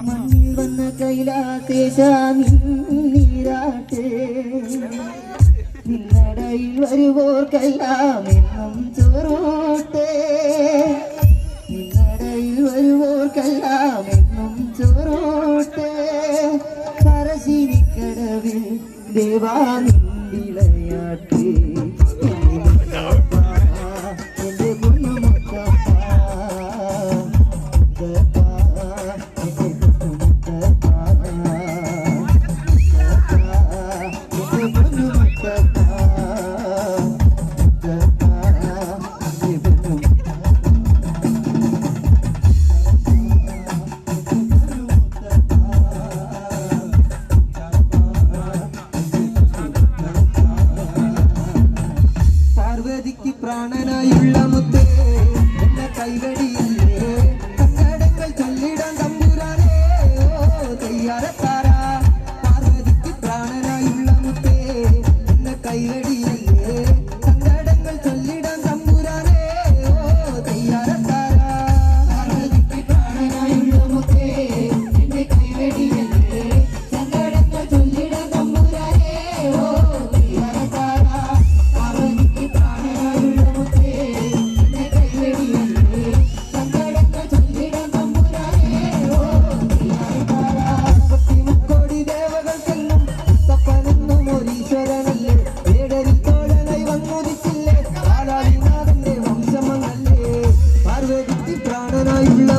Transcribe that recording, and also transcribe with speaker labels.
Speaker 1: മണ്ണിൽ വന്ന കൈലാസേശ നീരാട്ടെ നിന്നടയിൽ വരുവോർക്കെല്ലാം എന്നും ചോറോട്ടെ നിന്നടയിൽ വരുവോർക്കെല്ലാം എന്നും ചോറോട്ടെ കരശിനിക്കടവിൽ ദേവാ നിന്തിളയാട്ടെ പ്രാണനായുള്ള മുത്തേ എന്ന കൈവടിയില്ലേ കന്നടങ്ങൾ ചൊല്ലിടാൻ തമ്പുരാനേ ഓ തയ്യാറത്താരാ പാർവതിക്ക് പ്രാണനായുള്ള മുത്തേ എന്ന കൈവടിയില്ലേ കന്നടങ്ങൾ ചൊല്ലിടാൻ തമ്പുരാനേ ഓ തയ്യാറത്താരാ പാർവതിക്ക് പ്രാണനായുള്ള മുത്തേ എന്ന കൈവടിയില്ലേ കന്നടങ്ങൾ ചൊല്ലിടാൻ തമ്പുരാനേ ഓ തയ്യാറത്താരാ പാർവതിക്ക് പ്രാണനായുള്ള